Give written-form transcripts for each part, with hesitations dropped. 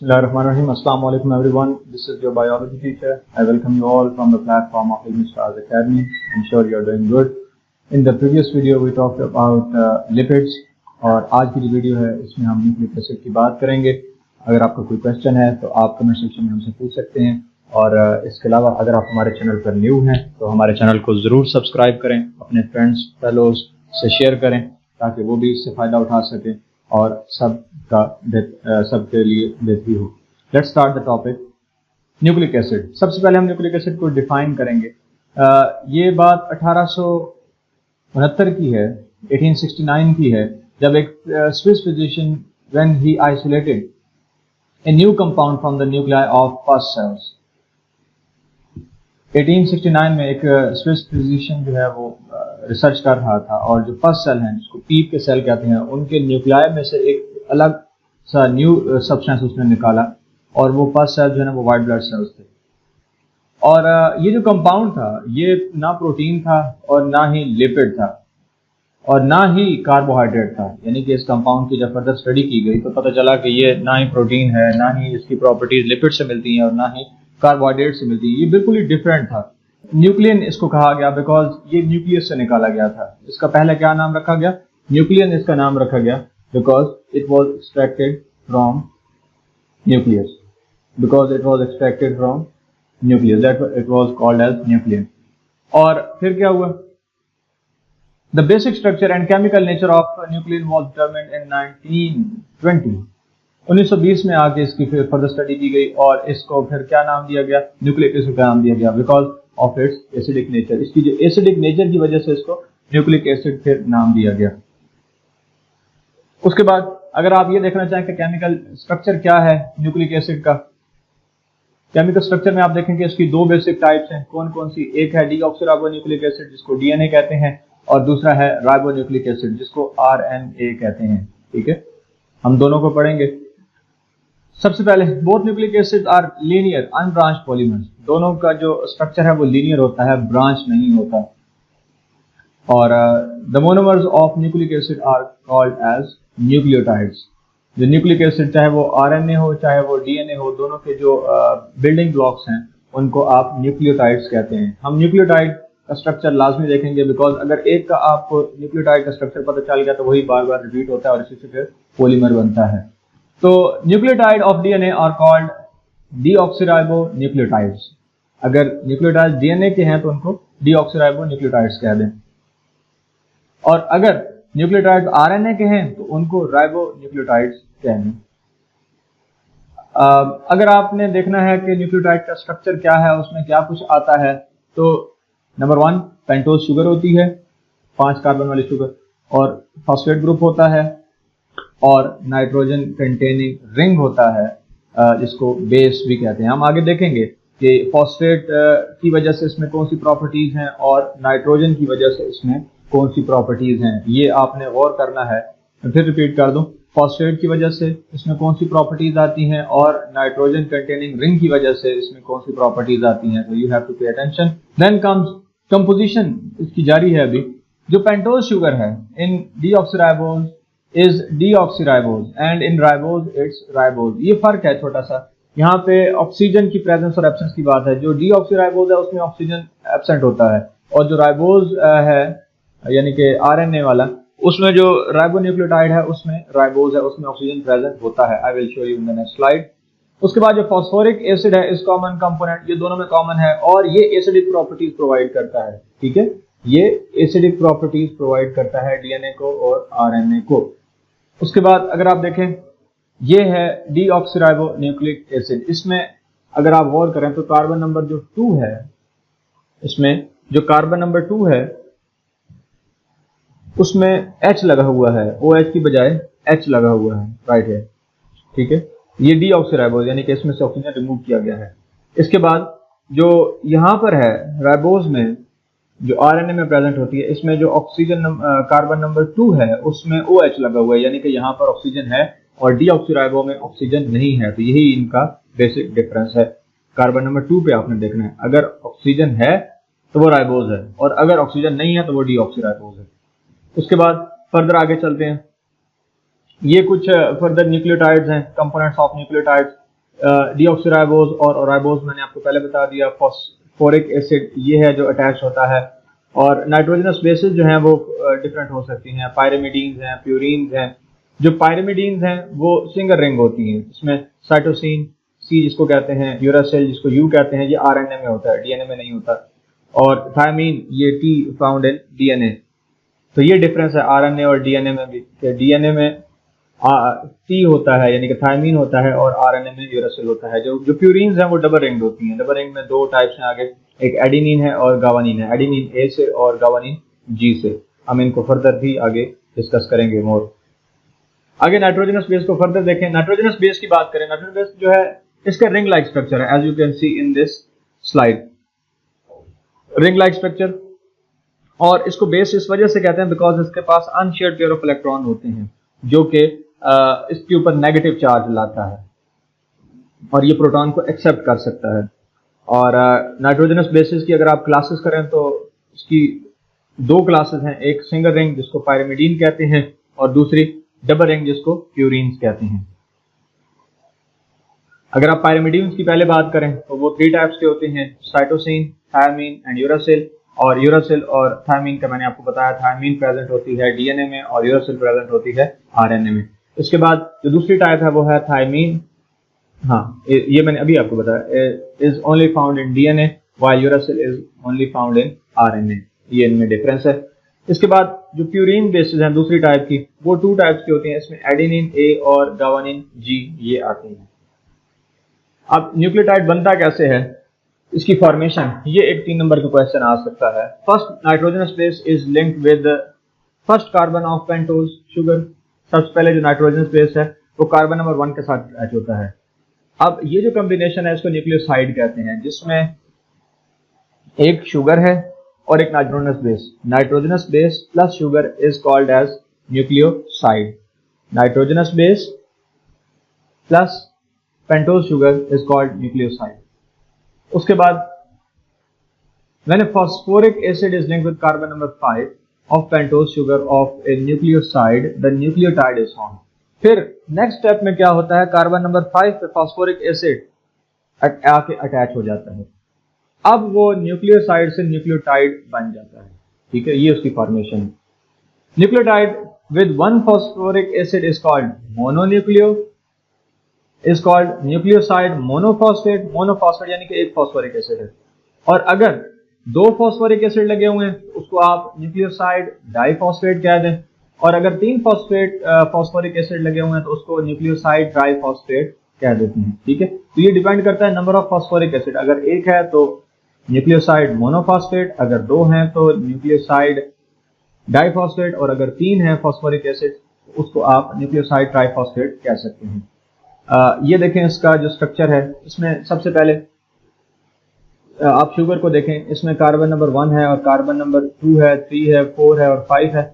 Bismillahirrahmanirrahim. Assalamu alaikum everyone. This is your biology teacher. I welcome you all from the platform of Ilmi Stars Academy. I'm sure you are doing good. In the previous video we talked about lipids और आज की जो video है इसमें हम nucleic acid की बात करेंगे। अगर आपका कोई क्वेश्चन है तो आप कमेंट सेक्शन में हमसे पूछ सकते हैं और इसके अलावा अगर आप हमारे चैनल पर न्यू हैं तो हमारे चैनल को ज़रूर सब्सक्राइब करें, अपने फ्रेंड्स फेलोज से शेयर करें ताकि वो भी इससे फ़ायदा उठा सकें और सबके लिए बेहतरी हो। Let's start the topic nucleic acid. सबसे पहले हम न्यूक्लिक एसिड को डिफाइन करेंगे। ये बात 1869 की है, 1869 की है, जब एक Swiss physician when he isolated a new compound from the nuclei of पस सेल्स। 1869 में एक स्विस फिजिशियन जो है वो रिसर्च कर रहा था और जो पस सेल हैं जिसको पीप के सेल कहते हैं उनके न्यूक्लियाई में से एक अलग सा न्यू सब्सटेंस उसने निकाला और वो पस सेल जो है ना वो वाइट ब्लड सेल्स थे। और ये जो कंपाउंड था ये ना प्रोटीन था और ना ही लिपिड था और ना ही कार्बोहाइड्रेट था। यानी कि इस कंपाउंड की जब फर्दर स्टडी की गई तो पता चला कि ये ना ही प्रोटीन है, ना ही इसकी प्रॉपर्टीज लिपिड से मिलती हैं और ना ही कार्बोहाइड्रेट से मिलती है। ये बिल्कुल ही डिफरेंट था। न्यूक्लियन इसको कहा गया बिकॉज ये न्यूक्लियस से निकाला गया था। इसका पहले क्या नाम रखा गया? न्यूक्लियन इसका नाम रखा गया because it was extracted from nucleus, because it was extracted from nucleus, that it was called as nuclein. और फिर क्या हुआ? The basic structure and chemical nature of nuclein was determined in 1920। 1920 में आके इसकी फिर फर्दर स्टडी की गई और इसको फिर क्या नाम दिया गया? न्यूक्लिक एसिड का नाम दिया गया because of its acidic nature. इसकी जो एसिडिक नेचर की वजह से इसको न्यूक्लिक एसिड फिर नाम दिया गया। उसके बाद अगर आप ये देखना चाहें कि केमिकल स्ट्रक्चर क्या है न्यूक्लिक एसिड का, केमिकल स्ट्रक्चर में आप देखेंगे इसकी दो बेसिक टाइप्स हैं। कौन कौन सी? एक है डीऑक्सीराइबोन्यूक्लिक एसिड जिसको डीएनए कहते हैं और दूसरा है राइबोन्यूक्लिक एसिड जिसको आरएनए कहते हैं। ठीक है, हम दोनों को पढ़ेंगे। सबसे पहले both nucleic acid are linear unbranched polymers. दोनों का जो स्ट्रक्चर है वो लीनियर होता है, ब्रांच नहीं होता। और the monomers of nucleic acid are called as nucleotides. जो न्यूक्लिक एसिड चाहे वो आरएनए हो चाहे वो डीएनए हो, दोनों के जो बिल्डिंग ब्लॉक्स हैं उनको आप न्यूक्लियोटाइड्स कहते हैं। हम न्यूक्लियोटाइड का स्ट्रक्चर लाजमी देखेंगे बिकॉज अगर एक का आपको न्यूक्लियोटाइड का स्ट्रक्चर पता चल गया तो वही बार बार रिपीट होता है और इसी से फिर पॉलीमर बनता है। तो nucleotide of DNA are called deoxyribonucleotides. अगर न्यूक्लियोटाइड डीएनए के हैं तो उनको डीऑक्सीराइबोन्यूक्लियोटाइड्स कह दें और अगर न्यूक्लियोटाइड आरएनए के हैं तो उनको राइबोन्यूक्लियोटाइड्स कह दें। अगर आपने देखना है कि न्यूक्लियोटाइड का स्ट्रक्चर क्या है, उसमें क्या कुछ आता है, तो नंबर 1 पेंटोज शुगर होती है, 5 कार्बन वाली शुगर, और फॉस्फेट ग्रुप होता है और नाइट्रोजन कंटेनिंग रिंग होता है जिसको बेस भी कहते हैं। हम आगे देखेंगे कि फॉस्फेट की वजह से इसमें कौन सी प्रॉपर्टीज हैं और नाइट्रोजन की वजह से इसमें कौन सी प्रॉपर्टीज हैं, ये आपने गौर करना है। मैं फिर रिपीट कर दूं, फॉस्फेट की वजह से इसमें कौन सी प्रॉपर्टीज आती हैं और नाइट्रोजन कंटेनिंग रिंग की वजह से इसमें कौन सी प्रॉपर्टीज आती हैं। तो you have to pay attention. Then comes composition, इसकी जारी है अभी। जो पेंटोज शुगर है in deoxyribose is deoxyribose and in ribose it's ribose. ये फर्क है छोटा सा। यहाँ पे ऑक्सीजन की प्रेजेंस और एब्सेंस की बात है। जो डीऑक्सीराइबोज है उसमें ऑक्सीजन एब्सेंट होता है और जो राइबोज है यानी कि आरएनए वाला, उसमें जो राइबोन्यूक्लियोटाइड है उसमें राइबोज है, उसमें ऑक्सीजन प्रेजेंट होता है। I will show you in the next slide. उसके बाद जो फॉस्फोरिक एसिड है इस कॉमन कंपोनेंट, ये दोनों में कॉमन है और ये एसिडिक प्रॉपर्टीज प्रोवाइड करता है। ठीक है, ये एसिडिक प्रॉपर्टीज प्रोवाइड करता है डीएनए को और आरएनए को। उसके बाद अगर आप देखें ये है डीऑक्सीराइबोन्यूक्लिक एसिड। इसमें अगर आप गौर करें तो कार्बन नंबर जो 2 है, इसमें जो कार्बन नंबर 2 है उसमें H लगा हुआ है, OH की बजाय H लगा हुआ है राइट है। ठीक है, ये डीऑक्सीराइबोज यानी कि इसमें से ऑक्सीजन रिमूव किया गया है। इसके बाद जो यहाँ पर है राइबोज में जो आरएनए में प्रेजेंट होती है, इसमें जो ऑक्सीजन कार्बन नंबर 2 है उसमें OH लगा हुआ है यानी कि यहाँ पर ऑक्सीजन है और डीऑक्सीराइबो में ऑक्सीजन नहीं है। तो यही इनका बेसिक डिफरेंस है। कार्बन नंबर 2 पे आपने देखना है, अगर ऑक्सीजन है तो वो राइबोज है और अगर ऑक्सीजन नहीं है तो वो डीऑक्सीराइबोज है। उसके बाद फर्दर आगे चलते हैं। ये कुछ फर्दर न्यूक्लियोटाइड्स हैं, कंपोनेंट्स ऑफ न्यूक्लियोटाइड्स। डीऑक्सीराइबोज और राइबोज मैंने आपको पहले बता दिया। फॉस्फोरिक एसिड ये है जो अटैच होता है। और नाइट्रोजनस बेसिस जो हैं वो डिफरेंट हो सकती हैं, पायरिमिडीन्स हैं, प्यूरीन्स हैं। जो पायरिमिडीन्स हैं वो सिंगल रिंग होती हैं, इसमें साइटोसिन सी जिसको कहते हैं, यूरासिल जिसको यू कहते हैं, ये आरएनए में होता है, डीएनए में नहीं होता। और थायमीन ये टी फाउंड इन डीएनए। तो ये डिफरेंस है आरएनए और डीएनए में भी, कि डीएनए में टी होता है यानी कि थायमीन होता है और आरएनए में यूरासिल होता है। जो प्यूरीन्स हैं वो डबल रिंग होती हैं। डबल रिंग में दो टाइप्स हैं आगे, एक एडेनिन है और गावानिन है, एडेनिन ए से और गावानिन जी से। हम इनको फर्दर भी आगे डिस्कस करेंगे मोर। आगे नाइट्रोजनस बेस को फर्दर देखें। नाइट्रोजनस बेस की बात करें, नाइट्रोजनस बेस जो है इसका रिंग लाइक स्ट्रक्चर है, as you can see in this slide, ring like structure. और इसको बेस इस वजह से कहते हैं बिकॉज इसके पास अनशेयर्ड पेयर ऑफ इलेक्ट्रॉन होते हैं जो कि इसके ऊपर नेगेटिव चार्ज लाता है और ये प्रोटॉन को एक्सेप्ट कर सकता है। और नाइट्रोजनस बेसिस की अगर आप क्लासेस करें तो इसकी दो क्लासेस हैं, एक सिंगल रिंग जिसको पायरिमिडीन कहते हैं और दूसरी डबल रिंग जिसको प्यूरीन्स कहते हैं। अगर आप पायरिमिडीन्स की पहले बात करें तो वो 3 टाइप्स के होते हैं, साइटोसिन, थायमीन एंड यूरासिल। और यूरासिल और थायमीन का मैंने आपको बताया, थायमीन प्रेजेंट होती है डीएनए में और यूरासिल प्रेजेंट होती है आरएनए में। इसके बाद जो दूसरी टाइप है वो है थायमीन, हाँ ये मैंने अभी आपको बताया, is only found in DNA while uracil is only found in RNA, ये इनमें डिफरेंस है। इसके बाद जो प्यूरीन बेसिस हैं दूसरी टाइप की, वो 2 टाइप्स की होती हैं, इसमें एडेनिन ए और गावानिन जी ये आती हैं। अब न्यूक्लियोटाइड बनता कैसे है, इसकी फॉर्मेशन, ये एक 3 नंबर का क्वेश्चन आ सकता है। First nitrogenous base is linked with first carbon of pentose sugar. सबसे पहले जो नाइट्रोजनस बेस है वो कार्बन नंबर 1 के साथ अटैच होता है। अब ये जो कॉम्बिनेशन है इसको न्यूक्लियोसाइड कहते हैं, जिसमें एक शुगर है और एक nitrogenous base. Nitrogenous base plus sugar is called as nucleoside. Nitrogenous base plus pentose sugar is called nucleoside. उसके बाद when a phosphoric acid is linked with carbon number 5 of pentose sugar of a nucleoside, the nucleotide is formed। फिर next step में क्या होता है, carbon number 5 पे phosphoric acid आके attach हो जाता है। अब वो न्यूक्लियोसाइड से न्यूक्लियोटाइड बन जाता है, ठीक है, ये उसकी formation. Nucleotide with 1 phosphoric acid is called mononucleo, is called nucleoside monophosphate। Monophosphate यानी कि एक फॉस्फोरिक एसिड है। और अगर 2 फॉस्फोरिक एसिड लगे हुए हैं तो उसको आप न्यूक्लियोसाइड डाइफॉस्फेट कह दें। और अगर 3 फॉस्फोरिक एसिड लगे हुए हैं तो उसको न्यूक्लियोसाइड ट्राइफॉस्फेट कह देते हैं, ठीक है। तो ये डिपेंड करता है नंबर ऑफ फॉस्फोरिक एसिड, अगर 1 है तो न्यूक्लियोसाइड मोनोफॉस्फेट, अगर 2 हैं तो न्यूक्लियोसाइड डाइफॉस्फेट, और अगर 3 है फॉस्फोरिक एसिड उसको आप न्यूक्लियोसाइड ट्राइफॉस्फेट कह सकते हैं। ये देखें इसका जो स्ट्रक्चर है, इसमें सबसे पहले आप शुगर को देखें, इसमें कार्बन नंबर 1 है और कार्बन नंबर 2 है, 3 है, 4 है और 5 है।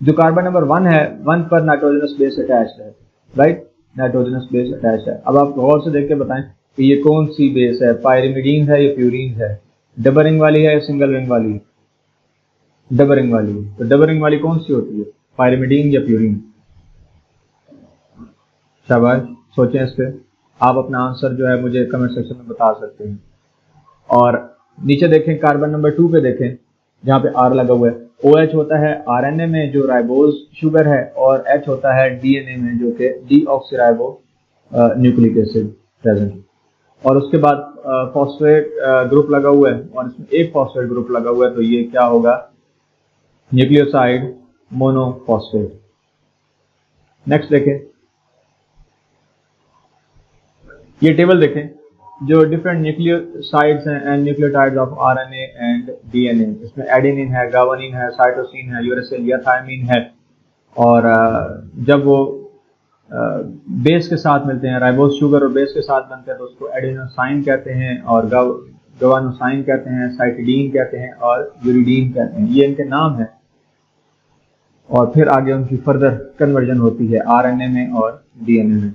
जो कार्बन नंबर 1 है, 1 पर नाइट्रोजनस बेस अटैच्ड है, राइट, नाइट्रोजनस बेस अटैच्ड है। अब आप गौर से देख के बताएं कि ये कौन सी बेस है, पायरिमिडीन है या प्यूरीन है, डबल रिंग वाली है या सिंगल रिंग वाली है, डबल रिंग वाली है। तो डबल रिंग वाली कौन सी होती है, पायरिमिडीन या प्यूरीन? शाबाश, सोचें इस पे, आप अपना आंसर जो है मुझे कमेंट सेक्शन में बता सकते हैं। और नीचे देखें कार्बन नंबर 2 पे देखें जहाँ पे R लगा हुआ है, OH होता है आरएनए में जो राइबोज शुगर है, और H होता है डीएनए में जो कि डीऑक्सीराइबो न्यूक्लिक एसिड प्रेजेंट है। और उसके बाद फॉस्फेट ग्रुप लगा हुआ है और इसमें एक फॉस्फेट ग्रुप लगा हुआ है, तो ये क्या होगा, न्यूक्लियोसाइड मोनोफॉस्फेट। नेक्स्ट देखें, ये टेबल देखें जो डिफरेंट न्यूक्लियोसाइड्स हैं and nucleotides of RNA and DNA. इसमें एडेनिन है, गावानिन है, साइटोसिन है, यूरासिल या थायमीन है। और जब वो बेस के साथ मिलते हैं, राइबोज शुगर और बेस के साथ बनते हैं, तो उसको एडेनोसाइन कहते हैं और गवानोसाइन कहते हैं, साइटिडीन कहते हैं और यूरिडीन कहते हैं। ये इनके नाम है। और फिर आगे उनकी फर्दर कन्वर्जन होती है आरएनए में और डीएनए में।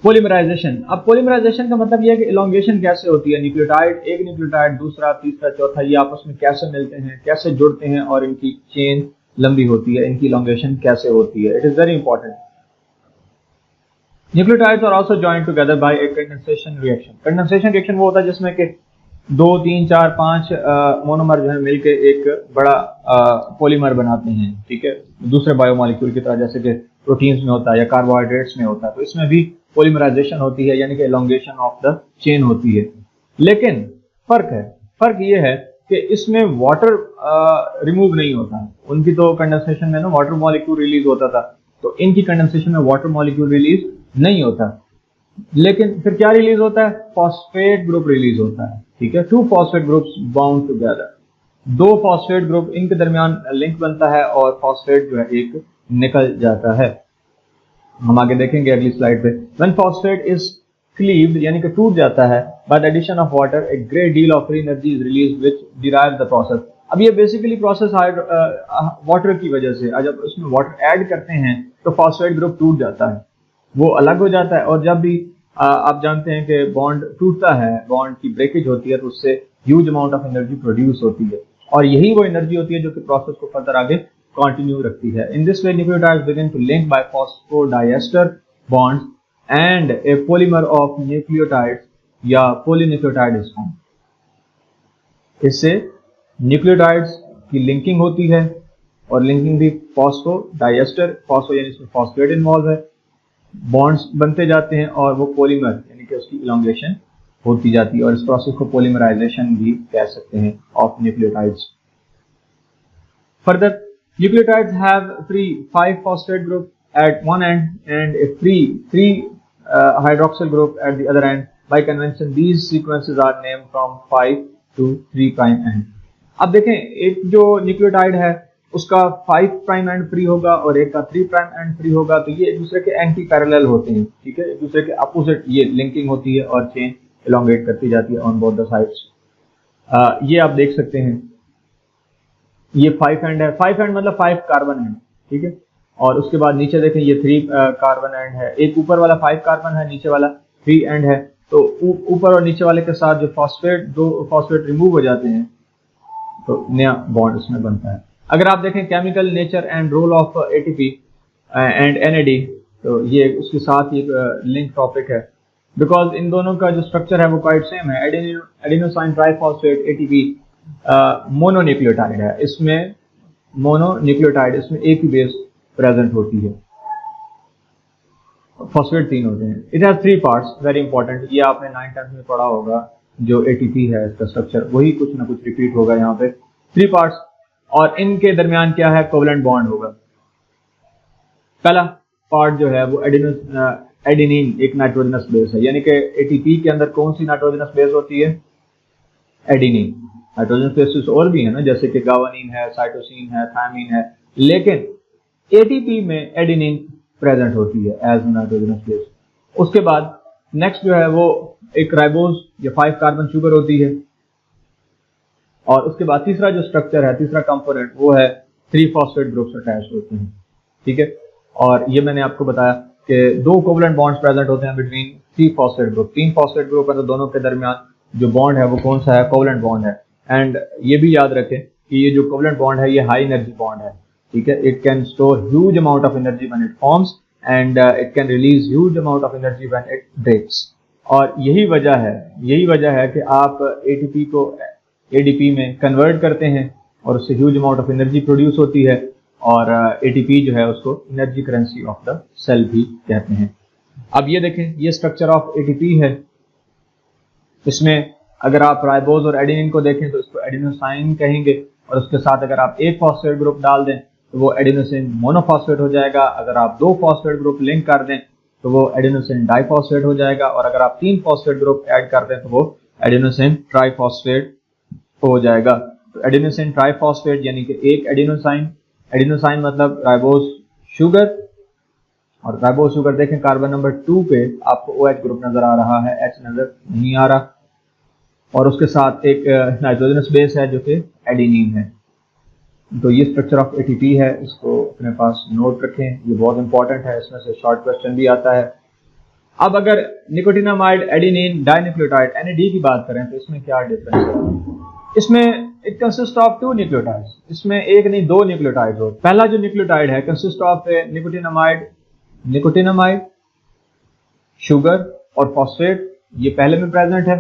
पॉलीमराइजेशन। अब पॉलीमराइजेशन का मतलब यह है कि इलॉन्गेशन कैसे होती है, न्यूक्लियोटाइड, एक न्यूक्लियोटाइड दूसरा तीसरा चौथा, ये आपस में कैसे मिलते हैं, कैसे जुड़ते हैं और इनकी चेन लंबी होती है, इनकी इलॉन्गेशन कैसे होती है। It is very important. Nucleotides are also joined together by a condensation reaction. Condensation reaction वो होता है जिसमें कि 2, 3, 4, 5 मोनोमर जो है मिलके एक बड़ा पॉलीमर बनाते हैं, ठीक है, दूसरे बायोमोलिक्यूल की तरह, जैसे कि प्रोटीन्स में होता है या कार्बोहाइड्रेट्स में होता है। तो इसमें भी पॉलीमराइजेशन होती है, यानी कि एलोंगेशन ऑफ द चेन होती है। लेकिन फर्क ये है कि इसमें वाटर रिमूव नहीं होता है। उनकी तो कंडेंसेशन में ना वाटर मॉलिक्यूल रिलीज होता था, तो इनकी कंडेंसेशन में वाटर मॉलिक्यूल रिलीज नहीं होता। लेकिन फिर क्या रिलीज होता है? फॉस्फेट ग्रुप रिलीज होता है, ठीक है। 2 phosphate groups bound together, 2 phosphate group, इनके दरमियान लिंक बनता है और फॉस्फेट जो है एक निकल जाता है। हम आगे देखेंगे अगली स्लाइड पे। व्हेन फॉस्फेट इज क्लीव्ड, यानी कि टूट जाता है, by the addition of water a great deal of free energy is release which derive the process. अब ये बेसिकली प्रोसेस वाटर की वजह से, जब उसमें वाटर ऐड करते हैं तो फॉस्फेट ग्रुप टूट जाता है, वो अलग हो जाता है। और जब भी आप जानते हैं कि बॉन्ड टूटता है, बॉन्ड की ब्रेकेज होती है, तो उससे huge amount of energy produce होती है, और यही वो एनर्जी होती है जो कि प्रोसेस को फर्दर आगे कंटिन्यू रखती है। In this way nucleotides begin to link by phosphodiester bonds and a polymer of nucleotides या पॉलीन्यूक्लियोटाइड इज फॉर्म्ड। इससे न्यूक्लियोटाइड्स की लिंकिंग होती है, और लिंकिंग भी फॉस्फोडाइएस्टर, फॉस्फो यानी इसमें फॉस्फेट इन्वॉल्व है, बॉन्ड्स बनते जाते हैं और वो पॉलीमर यानी कि उसकी इलोंगेशन होती जाती है, और इस प्रोसेस को पॉलीमराइजेशन भी कह सकते हैं of nucleotides. Further nucleotides have free 5 phosphate group at one end and a free 3 hydroxyl group at the other end. By convention these sequences are named from 5 to 3 prime end. अब देखें, एक जो nucleotide है उसका 5 prime and free होगा और एक का 3 प्राइम एंड फ्री होगा, तो ये एक दूसरे के एंटी पैरेलल होते हैं, ठीक है, एक दूसरे के अपोजिट ये लिंकिंग होती है और चेन एलोंगेट करती जाती है ऑन बोथ द साइड्स। ये आप देख सकते हैं, ये 5 एंड है, 5 एंड मतलब 5 कार्बन एंड, ठीक है, और उसके बाद नीचे देखें ये 3 कार्बन एंड है, एक ऊपर वाला 5 कार्बन है, नीचे वाला 3 एंड है। तो ऊपर और नीचे वाले के साथ जो दो फॉस्फेट रिमूव हो जाते हैं तो नया बॉन्ड उसमें बनता है। अगर आप देखें chemical nature and role of ATP and NAD, तो ये उसके साथ एक लिंक टॉपिक है, बिकॉज इन दोनों का जो स्ट्रक्चर है वो क्वाइट सेम है। एडेनोसाइन ट्राइफॉस्फेट एटीपी मोनोन्यूक्लियोटाइड है, इसमें मोनोन्यूक्लियोटाइड, इसमें एक ही बेस प्रेजेंट होती है, फॉस्फेट 3 होते हैं। It has 3 parts, very important, ये आपने 9th 10th में पढ़ा होगा। जो एटीपी है इसका स्ट्रक्चर वही कुछ ना कुछ रिपीट होगा यहाँ पे, 3 पार्ट्स, और इनके दरमियान क्या है? कोवलेंट बॉन्ड होगा। पहला पार्ट जो है वो एडेनिन, एक नाइट्रोजनस बेस है, यानी कि एटीपी के अंदर कौन सी नाइट्रोजनस बेस होती है? एडेनिन। नाइट्रोजनस बेसिस और भी है ना, जैसे कि गावानिन है, साइटोसिन है, थायमिन है, लेकिन एटीपी में एडेनिन प्रेजेंट होती है एज नाइट्रोजनस बेस। उसके बाद नेक्स्ट जो है वो एक राइबोज या 5 कार्बन शुगर होती है, और उसके बाद तीसरा जो स्ट्रक्चर है, तीसरा कंपोनेंट, वो है 3 फॉस्फेट ग्रुप्स अटैच होते हैं, ठीक है। और ये मैंने आपको बताया कि 2 कोवलेंट बॉन्ड्स प्रेजेंट होते हैं between 3 phosphate group. 3 phosphate group है तो दोनों के दरमियान जो बॉन्ड है वो कौन सा है? कोवलेंट बॉन्ड है। एंड ये भी याद रखें कि ये जो कोवलेंट बॉन्ड है ये हाई एनर्जी बॉन्ड है, ठीक है। It can store huge amount of energy when it forms and it can release huge amount of energy when it breaks. और यही वजह है कि आप एटीपी को एडीपी में कन्वर्ट करते हैं और उससे huge amount of energy produce होती है, और एटीपी जो है उसको energy currency of the cell भी कहते हैं। अब ये देखें, ये स्ट्रक्चर ऑफ एटीपी है। इसमें अगर आप राइबोज और एडेनिन को देखें तो इसको एडेनोसाइन कहेंगे, और उसके साथ अगर आप एक फॉस्फेट ग्रुप डाल दें तो वो एडेनोसिन मोनोफॉस्फेट हो जाएगा। अगर आप 2 फॉस्फेट ग्रुप लिंक कर दें तो वो एडेनोसिन डाइफॉस्फेट हो जाएगा, और अगर आप 3 फॉस्फेट ग्रुप ऐड कर दें तो वो एडेनोसिन ट्राइफॉस्फेट हो जाएगा। तो एडेनोसिन ट्राइफॉस्फेट यानी कि एक एडेनोसाइन मतलब राइबोज शुगर, और राइबोज शुगर देखें कार्बन नंबर 2 पे आपको OH ग्रुप नजर आ रहा है, H नजर नहीं आ रहा, और उसके साथ एक नाइट्रोजनस बेस है जो कि एडेनिन है। तो ये स्ट्रक्चर ऑफ एटीपी है, इसको अपने पास नोट रखें, ये बहुत इंपॉर्टेंट है, इसमें से शॉर्ट क्वेश्चन भी आता है। अब अगर निकोटिनामाइड एडेनिन डाइन्यूक्लियोटाइड NAD की बात करें तो इसमें क्या डिफरेंस है? इसमें इट कंसिस्ट ऑफ 2 न्यूक्लियोटाइड्स, इसमें एक नहीं 2 न्यूक्लियोटाइड्स होते। पहला जो न्यूक्लियोटाइड है कंसिस्ट ऑफ निकोटिनामाइड शुगर और फॉस्फेट ये पहले में प्रेजेंट है।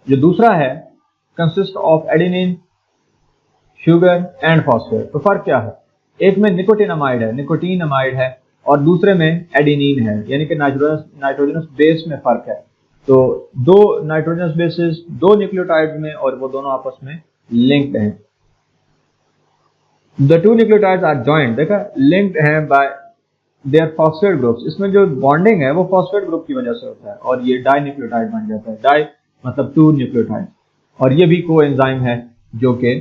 जो दूसरा है consist of adenine, sugar and phosphate. तो फर्क क्या है, एक में निकोटीनामाइड है और दूसरे में एडेनिन है, यानी कि नाइट्रोजनस बेस में फर्क है। तो दो नाइट्रोजनस बेसिस दो न्यूक्लियोटाइड्स में और वो दोनों आपस में लिंक्ड हैं। The two nucleotides are joint, देखा लिंक्ड हैं बाय देयर फॉस्फेट ग्रुप्स। इसमें जो बॉन्डिंग है वो फॉस्फेट ग्रुप की वजह से होता है और ये डाई न्यूक्लियोटाइड बन जाता है। डाई मतलब टू न्यूक्लियोटाइड। और ये भी को एंजाइम है जो कि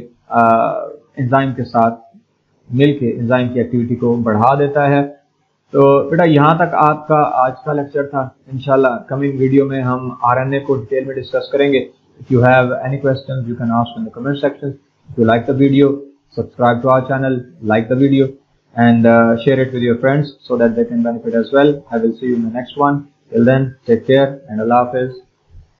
एंजाइम के साथ मिलके एंजाइम की एक्टिविटी को बढ़ा देता है। तो बेटा यहाँ तक आपका आज का लेक्चर था। इंशाल्लाह कमिंग वीडियो में हम आरएनए को डिटेल में डिस्कस करेंगे। If you have any questions you can ask in the comment section. If you like the video, subscribe to our channel, like the video, and share it with your friends so that they can benefit as well. I will see you in the next one. Till then, take care and Allah Hafiz.